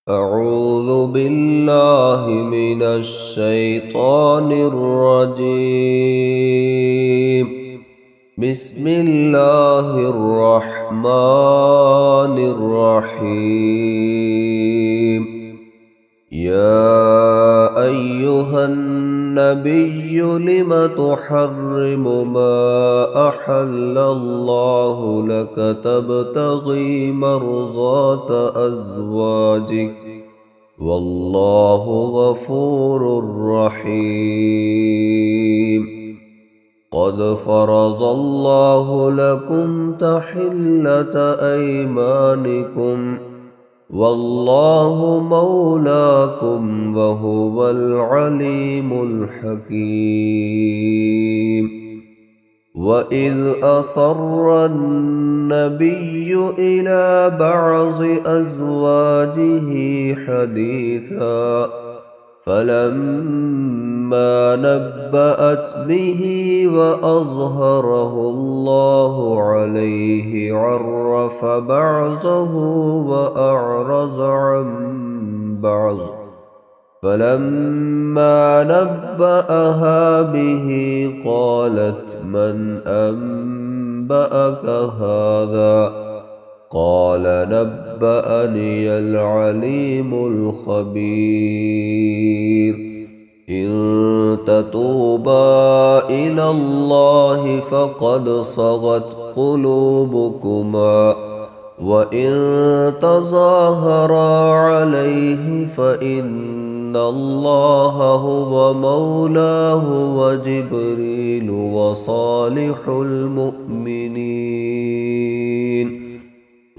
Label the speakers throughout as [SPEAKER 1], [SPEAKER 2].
[SPEAKER 1] أعوذ بالله من الشيطان الرجيم. بسم الله الرحمن الرحيم. يا أيها النبي لم تحرم ما أحل الله لك تبتغي مرضات أزواجك والله غفور رحيم. قد فرض الله لكم تحلة أيمانكم والله مولاكم وهو العليم الحكيم. وإذ أصر النبي إلى بعض أزواجه حديثا فلما نبأت به وأظهره الله عليه عرف بعضه وأعرض عن بعض فلما نبأها به قالت من أنبأك هذا قال نبأني العليم الخبير. إن تتوبا إلى الله فقد صغت قلوبكما وإن تظاهرا عليه فإن الله هو مولاه وجبريل وصالح المؤمنين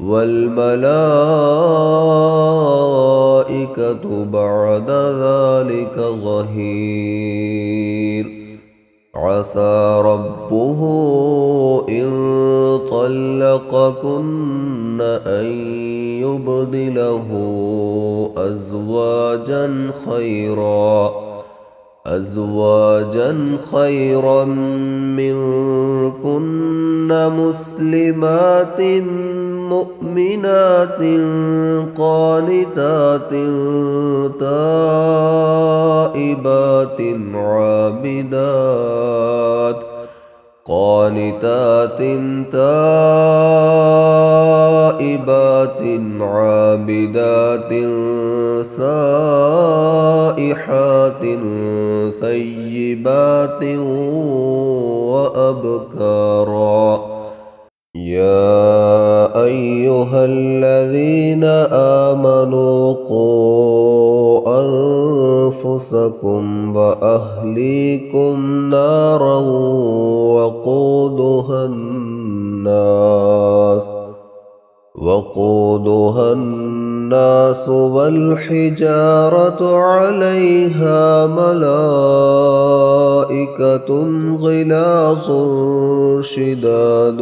[SPEAKER 1] والملائكة بعد ذلك ظهير. عسى ربه إن طلقكن أن يبدله أزواجا خيرا منكن مسلمات مؤمنات قانتات تائبات عابدات سائحات ثيبات وأبكارا. يا أيها الذين آمنوا قوا أنفسكم وأهليكم نارا وقودها الناس والحجارة عليها ملائكة غلاظ شداد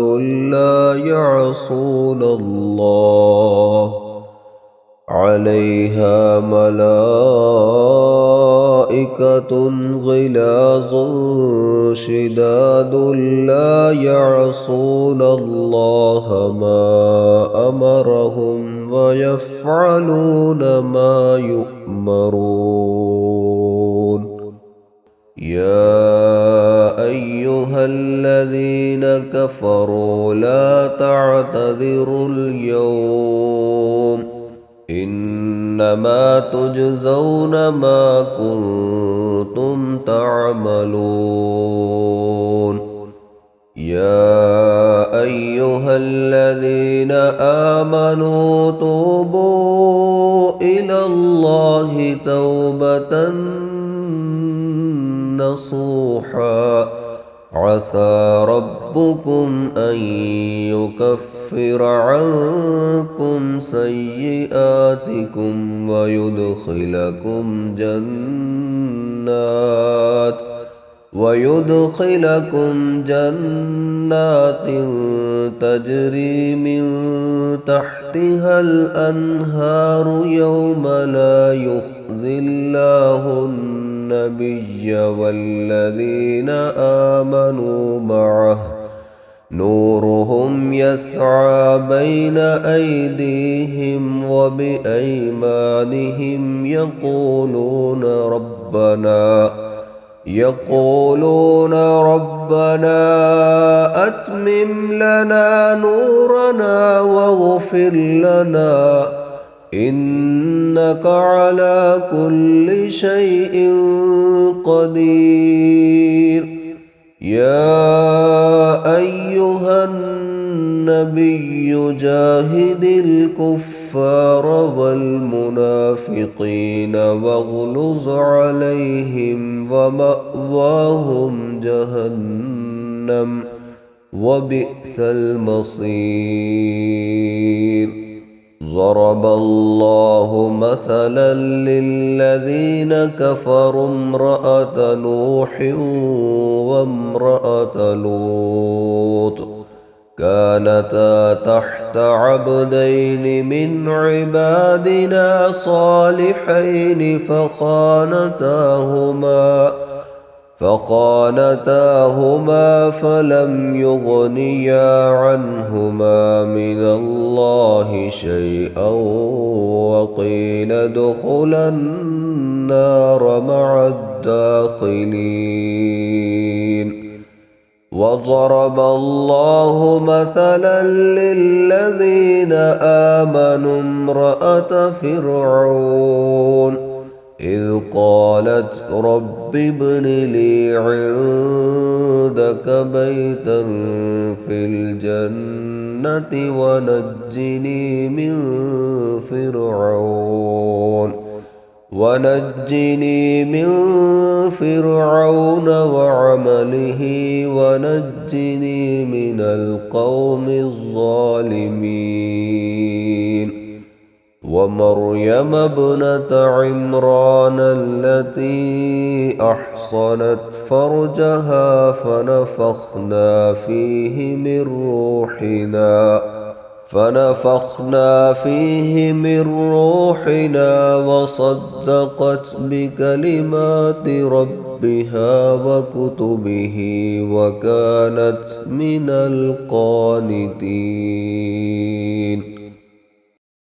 [SPEAKER 1] لا يعصون الله ما أمرهم ويفعلون ما يؤمرون. يا أيها الذين كفروا لا تعتذروا اليوم إنما تجزون ما كنتم تعملون. يا أيها الذين آمنوا توبوا إلى الله توبة نصوحا عسى ربكم أن يكفر عنكم سيئاتكم ويدخلكم جنات تجري من تحتها الأنهار يوم لا يخزي الله النبي والذين آمنوا معه نورهم يسعى بين أيديهم وبأيمانهم يقولون ربنا أتمم لنا نورنا واغفر لنا إنك على كل شيء قدير. يا أيها النبي جاهد الكفار والمنافقين واغلظ عليهم ومأواهم جهنم وبئس المصير. ضرب الله مثلا للذين كفروا امرأة نوح وامرأة لوط كانتا تحت عبدين من عبادنا صالحين فخانتاهما فلم يغنيا عنهما من الله شيئا وقيل ادخلا النار مع الداخلين. وضرب الله مثلا للذين آمنوا امرأة فرعون إذ قالت رب ابن لي عندك بيتا في الجنة ونجني من فرعون وعمله ونجني من القوم الظالمين. ومريم ابنة عمران التي أحصنت فرجها فنفخنا فيه من روحنا وصدقت بكلمات ربها وكتبه وكانت من القانتين.